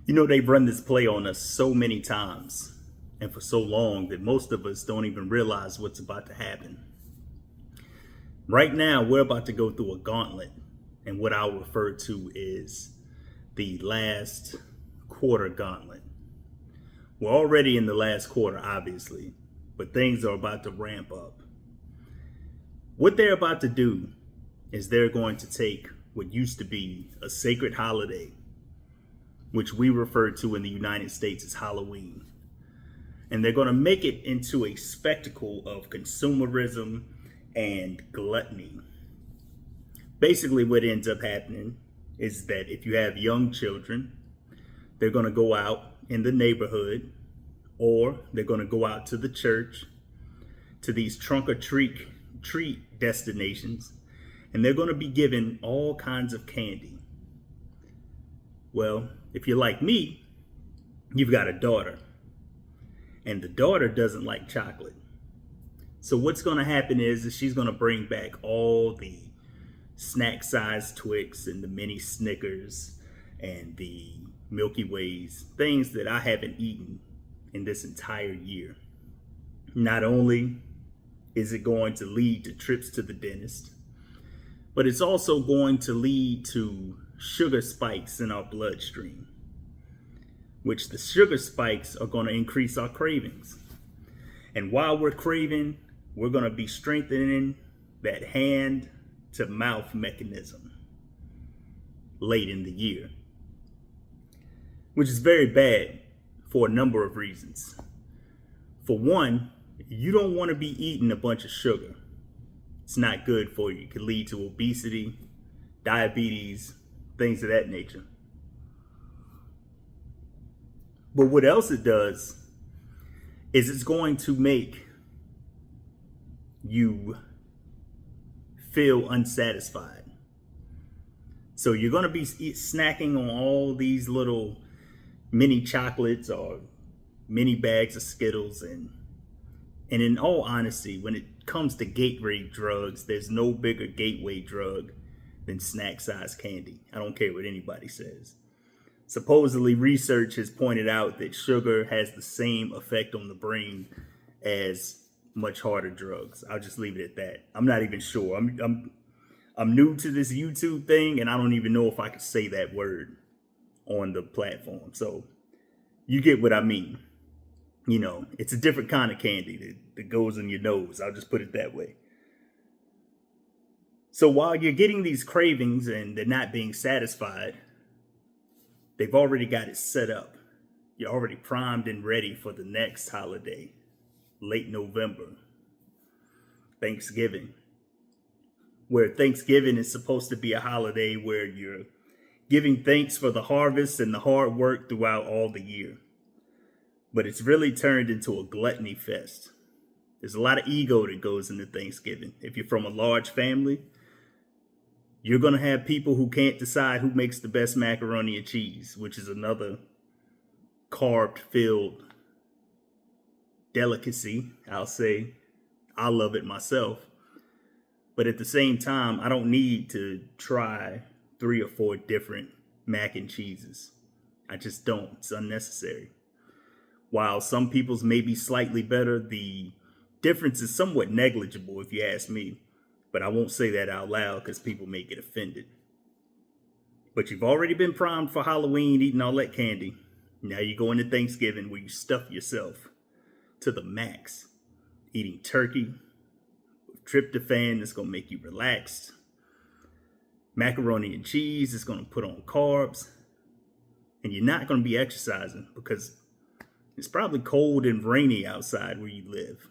You know, they've run this play on us so many times and for so long that most of us don't even realize what's about to happen. Right now, we're about to go through a gauntlet, and what I'll refer to is the last quarter gauntlet. We're already in the last quarter, obviously, but things are about to ramp up. What they're about to do is they're going to take what used to be a sacred holiday, which we refer to in the United States as Halloween, and they're going to make it into a spectacle of consumerism and gluttony. Basically, what ends up happening is that if you have young children, they're going to go out in the neighborhood, or they're going to go out to the church, to these trunk or treat destinations, and they're going to be given all kinds of candy. Well, if you're like me, you've got a daughter, and the daughter doesn't like chocolate. So what's going to happen is she's going to bring back all the snack-sized Twix and the mini Snickers and the Milky Ways, things that I haven't eaten in this entire year. Not only is it going to lead to trips to the dentist, but it's also going to lead to sugar spikes in our bloodstream, which the sugar spikes are going to increase our cravings. And while we're craving, we're going to be strengthening that hand to mouth mechanism late in the year, which is very bad for a number of reasons. For one, you don't want to be eating a bunch of sugar. It's not good for you. It could lead to obesity, diabetes, things of that nature. But what else it does is it's going to make you feel unsatisfied. So you're going to be snacking on all these little mini chocolates or mini bags of Skittles, and in all honesty, when it comes to gateway drugs, there's no bigger gateway drug than snack-sized candy. I don't care what anybody says. Supposedly, research has pointed out that sugar has the same effect on the brain as much harder drugs. I'll just leave it at that. I'm not even sure. I'm new to this YouTube thing, and I don't even know if I could say that word on the platform. So you get what I mean. You know, it's a different kind of candy that goes in your nose. I'll just put it that way. So while you're getting these cravings and they're not being satisfied, they've already got it set up. You're already primed and ready for the next holiday, late November, Thanksgiving, where Thanksgiving is supposed to be a holiday where you're giving thanks for the harvest and the hard work throughout all the year. But it's really turned into a gluttony fest. There's a lot of ego that goes into Thanksgiving. If you're from a large family, you're going to have people who can't decide who makes the best macaroni and cheese, which is another carb-filled delicacy, I'll say. I love it myself. But at the same time, I don't need to try 3 or 4 different mac and cheeses. I just don't. It's unnecessary. While some people's may be slightly better, the difference is somewhat negligible if you ask me. But I won't say that out loud because people may get offended. But you've already been primed for Halloween, eating all that candy. Now you go into Thanksgiving where you stuff yourself to the max, eating turkey with tryptophan that's going to make you relaxed, macaroni and cheese that's going to put on carbs, and you're not going to be exercising because it's probably cold and rainy outside where you live.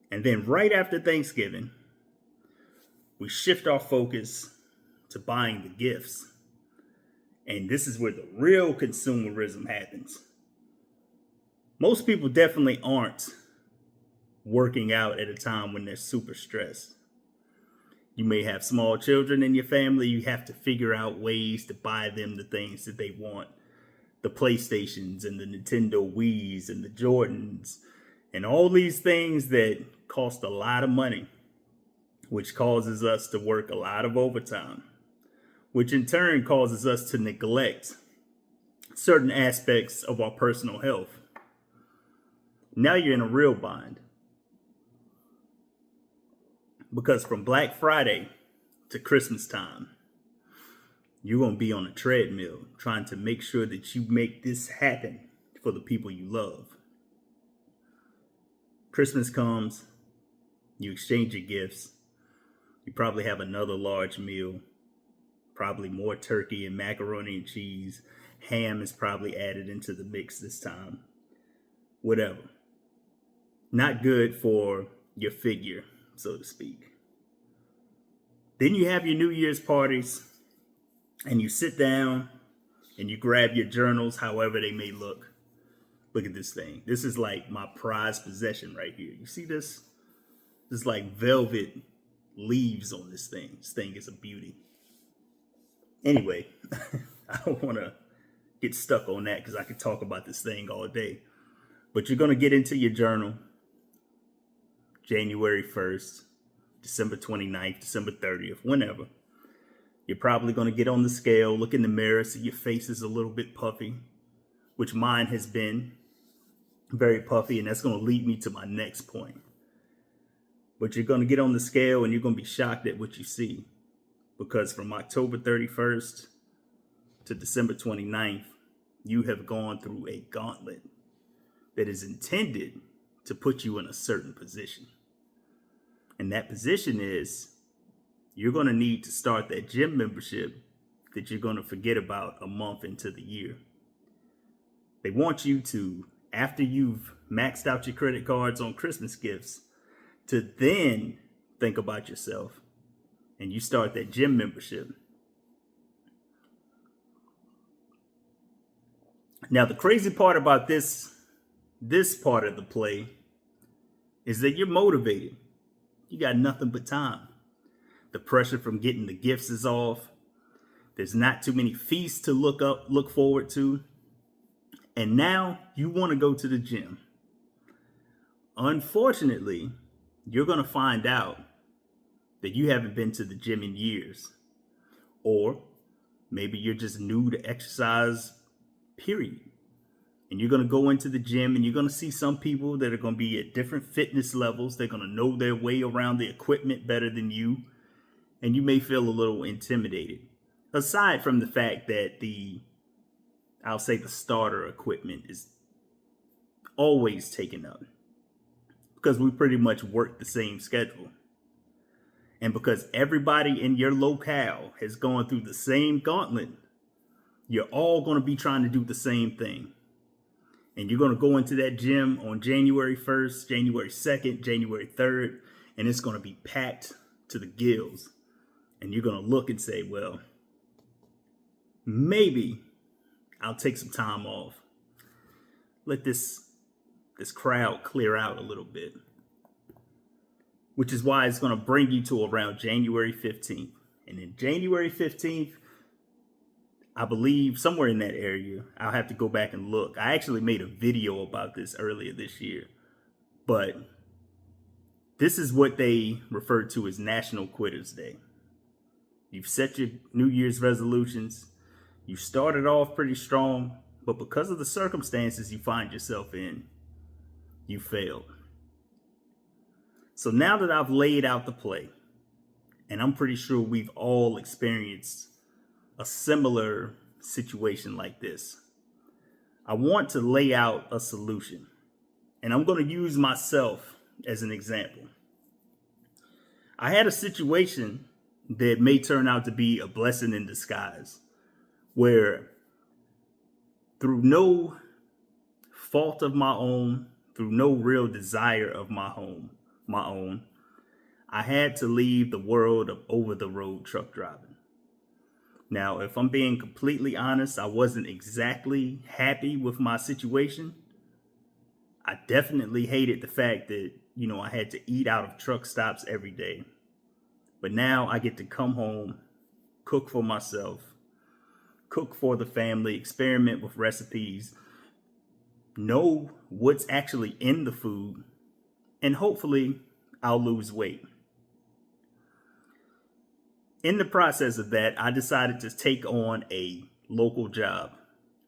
And then right after Thanksgiving, we shift our focus to buying the gifts. And this is where the real consumerism happens. Most people definitely aren't working out at a time when they're super stressed. You may have small children in your family. You have to figure out ways to buy them the things that they want. The PlayStations and the Nintendo Wiis and the Jordans and all these things that cost a lot of money, which causes us to work a lot of overtime, which in turn causes us to neglect certain aspects of our personal health. Now you're in a real bind because from Black Friday to Christmas time, you're going to be on a treadmill trying to make sure that you make this happen for the people you love. Christmas comes, you exchange your gifts, you probably have another large meal, probably more turkey and macaroni and cheese. Ham is probably added into the mix this time. Whatever. Not good for your figure, so to speak. Then you have your New Year's parties and you sit down and you grab your journals, however they may look. Look at this thing. This is like my prized possession right here. You see this? There's like velvet leaves on this thing. This thing is a beauty. Anyway, I don't want to get stuck on that because I could talk about this thing all day. But you're going to get into your journal January 1st, December 29th, December 30th, whenever. You're probably going to get on the scale, look in the mirror, see your face is a little bit puffy, which mine has been very puffy, and that's going to lead me to my next point. But you're going to get on the scale and you're going to be shocked at what you see, because from October 31st to December 29th, you have gone through a gauntlet that is intended to put you in a certain position. And that position is you're going to need to start that gym membership that you're going to forget about a month into the year. They want you to, after you've maxed out your credit cards on Christmas gifts, to then think about yourself and you start that gym membership. Now, the crazy part about this part of the play is that you're motivated. You got nothing but time. The pressure from getting the gifts is off. There's not too many feasts to look forward to. And now you want to go to the gym. Unfortunately, you're going to find out that you haven't been to the gym in years. Or maybe you're just new to exercise, period. And you're going to go into the gym and you're going to see some people that are going to be at different fitness levels. They're going to know their way around the equipment better than you. And you may feel a little intimidated. Aside from the fact that I'll say the starter equipment is always taken up. Because we pretty much work the same schedule. And because everybody in your locale has gone through the same gauntlet, you're all going to be trying to do the same thing. And you're going to go into that gym on January 1st, January 2nd, January 3rd, and it's going to be packed to the gills. And you're going to look and say, well, maybe I'll take some time off. Let this crowd clear out a little bit. Which is why it's going to bring you to around January 15th. And then January 15th, I believe somewhere in that area, I'll have to go back and look. I actually made a video about this earlier this year. But this is what they refer to as National Quitters Day. You've set your New Year's resolutions. You started off pretty strong, but because of the circumstances you find yourself in, you failed. So now that I've laid out the play, and I'm pretty sure we've all experienced a similar situation like this, I want to lay out a solution. And I'm going to use myself as an example. I had a situation that may turn out to be a blessing in disguise, where through no fault of my own, through no real desire of my own, I had to leave the world of over-the-road truck driving. Now, if I'm being completely honest, I wasn't exactly happy with my situation. I definitely hated the fact that, I had to eat out of truck stops every day. But now I get to come home, cook for myself, cook for the family, experiment with recipes, know what's actually in the food, and hopefully I'll lose weight. In the process of that, I decided to take on a local job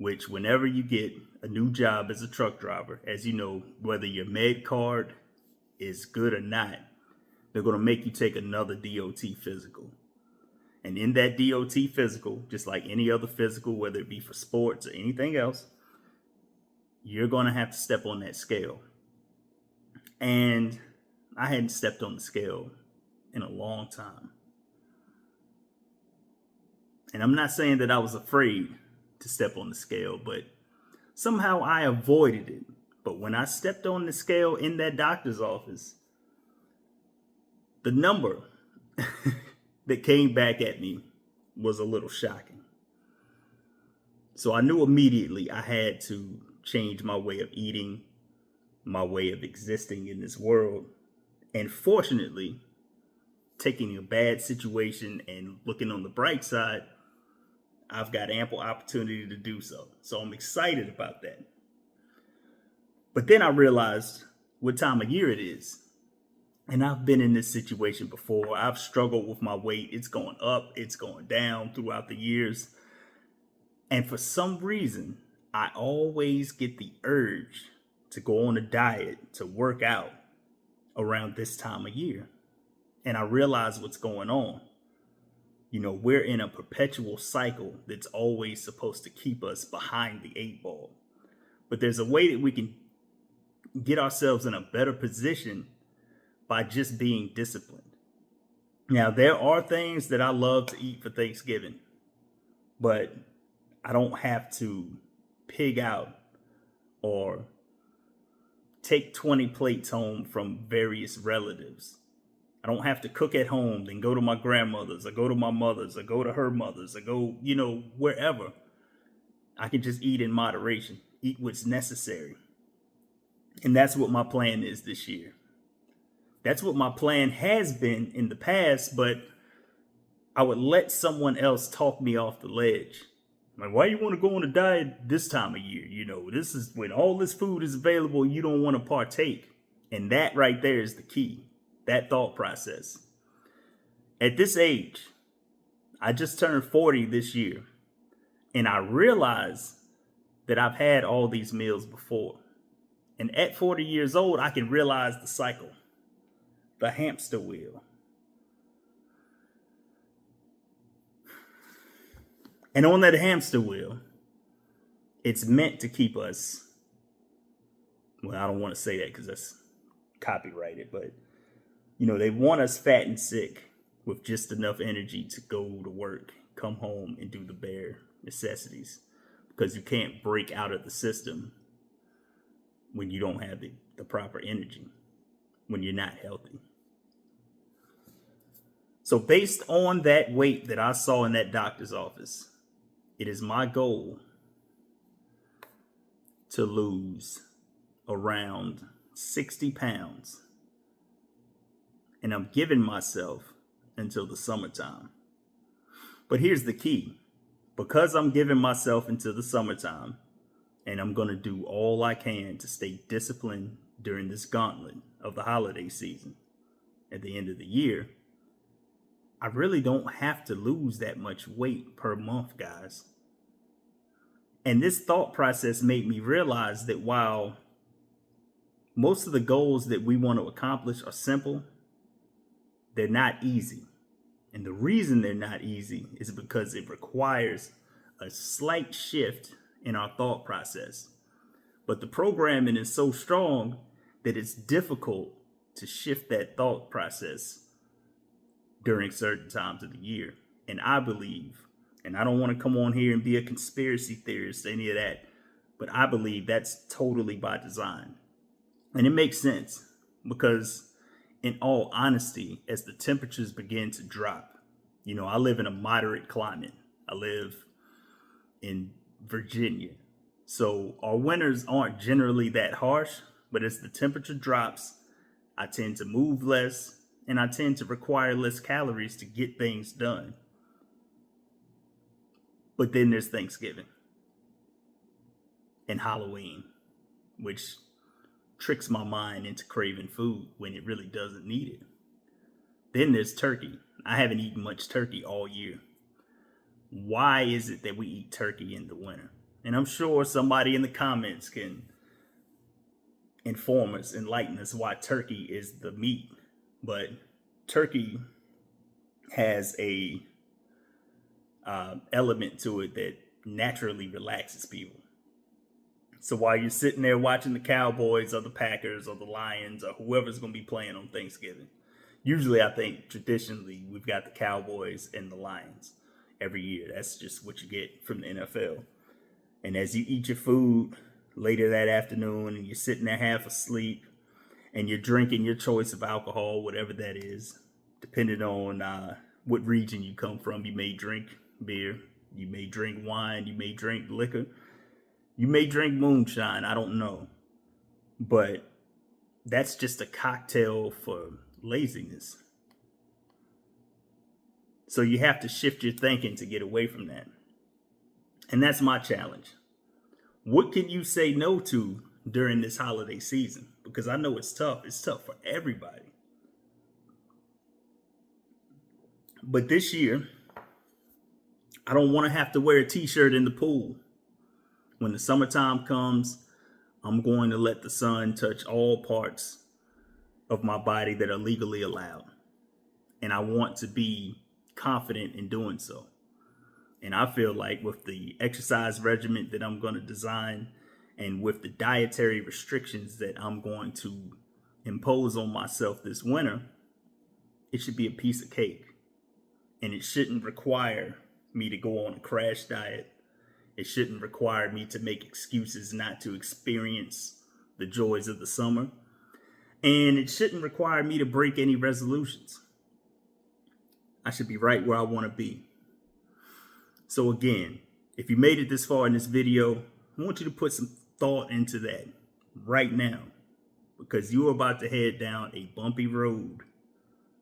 which whenever you get a new job as a truck driver, as you know, whether your med card is good or not, they're going to make you take another DOT physical. And in that DOT physical, just like any other physical, whether it be for sports or anything else, you're going to have to step on that scale. And I hadn't stepped on the scale in a long time. And I'm not saying that I was afraid to step on the scale, but somehow I avoided it. But when I stepped on the scale in that doctor's office, the number that came back at me was a little shocking. So I knew immediately I had to change my way of eating, my way of existing in this world. And fortunately, taking a bad situation and looking on the bright side, I've got ample opportunity to do so. So I'm excited about that. But then I realized what time of year it is. And I've been in this situation before. I've struggled with my weight. It's going up, it's going down throughout the years. And for some reason, I always get the urge to go on a diet, to work out around this time of year. And I realize what's going on. You know, we're in a perpetual cycle that's always supposed to keep us behind the 8 ball. But there's a way that we can get ourselves in a better position by just being disciplined. Now, there are things that I love to eat for Thanksgiving, but I don't have to pig out or take 20 plates home from various relatives. I don't have to cook at home, then go to my grandmother's or go to my mother's or go to her mother's or go, wherever. I can just eat in moderation, eat what's necessary. And that's what my plan is this year. That's what my plan has been in the past, but I would let someone else talk me off the ledge. Like, why you want to go on a diet this time of year? This is when all this food is available, you don't want to partake. And that right there is the key, that thought process. At this age, I just turned 40 this year, and I realize that I've had all these meals before. And at 40 years old, I can realize the cycle. The hamster wheel. And on that hamster wheel, it's meant to keep us, well, I don't want to say that because that's copyrighted, but, they want us fat and sick with just enough energy to go to work, come home, and do the bare necessities, because you can't break out of the system when you don't have the proper energy, when you're not healthy. So based on that weight that I saw in that doctor's office, it is my goal to lose around 60 pounds. And I'm giving myself until the summertime. But here's the key. Because I'm giving myself until the summertime, and I'm going to do all I can to stay disciplined during this gauntlet of the holiday season at the end of the year, I really don't have to lose that much weight per month, guys. And this thought process made me realize that while most of the goals that we want to accomplish are simple, they're not easy. And the reason they're not easy is because it requires a slight shift in our thought process. But the programming is so strong that it's difficult to shift that thought process during certain times of the year. And I believe, and I don't want to come on here and be a conspiracy theorist, any of that, but I believe that's totally by design. And it makes sense because, in all honesty, as the temperatures begin to drop, I live in a moderate climate. I live in Virginia. So our winters aren't generally that harsh, but as the temperature drops, I tend to move less, and I tend to require less calories to get things done. But then there's Thanksgiving and Halloween, which tricks my mind into craving food when it really doesn't need it. Then there's turkey. I haven't eaten much turkey all year. Why is it that we eat turkey in the winter? And I'm sure somebody in the comments can inform us, enlighten us why turkey is the meat. But turkey has a element to it that naturally relaxes people. So while you're sitting there watching the Cowboys or the Packers or the Lions or whoever's going to be playing on Thanksgiving, usually I think traditionally we've got the Cowboys and the Lions every year. That's just what you get from the NFL. And as you eat your food later that afternoon and you're sitting there half asleep and you're drinking your choice of alcohol, whatever that is, depending on what region you come from, you may drink beer, you may drink wine, you may drink liquor, you may drink moonshine, I don't know. But that's just a cocktail for laziness. So you have to shift your thinking to get away from that. And that's my challenge. What can you say no to during this holiday season? Because I know it's tough. It's tough for everybody. But this year, I don't want to have to wear a t-shirt in the pool. When the summertime comes, I'm going to let the sun touch all parts of my body that are legally allowed. And I want to be confident in doing so. And I feel like with the exercise regimen that I'm going to design and with the dietary restrictions that I'm going to impose on myself this winter, it should be a piece of cake. And it shouldn't require me to go on a crash diet. It shouldn't require me to make excuses not to experience the joys of the summer. And it shouldn't require me to break any resolutions. I should be right where I want to be. So again, if you made it this far in this video, I want you to put some thought into that right now, because you're about to head down a bumpy road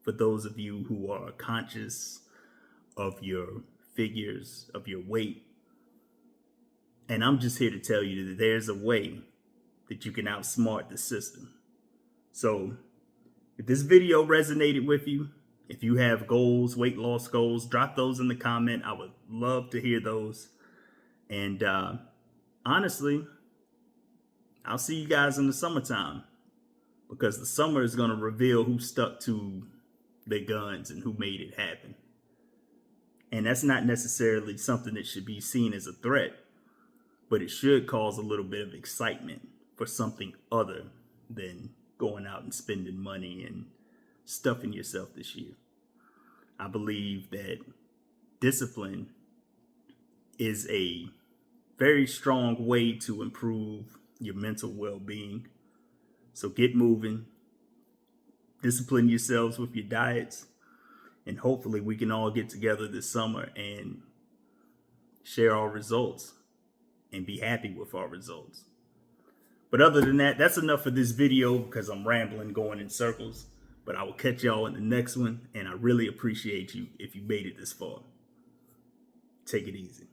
for those of you who are conscious of your figures, of your weight. And I'm just here to tell you that there's a way that you can outsmart the system. So if this video resonated with you, if you have goals, weight loss goals, drop those in the comment. I would love to hear those. And honestly, I'll see you guys in the summertime, because the summer is going to reveal who stuck to their guns and who made it happen. And that's not necessarily something that should be seen as a threat, but it should cause a little bit of excitement for something other than going out and spending money and stuffing yourself this year. I believe that discipline is a very strong way to improve your mental well-being. So get moving, discipline yourselves with your diets, and hopefully we can all get together this summer and share our results and be happy with our results. But other than that, that's enough for this video, because I'm rambling, going in circles. But I will catch y'all in the next one, and I really appreciate you if you made it this far. Take it easy.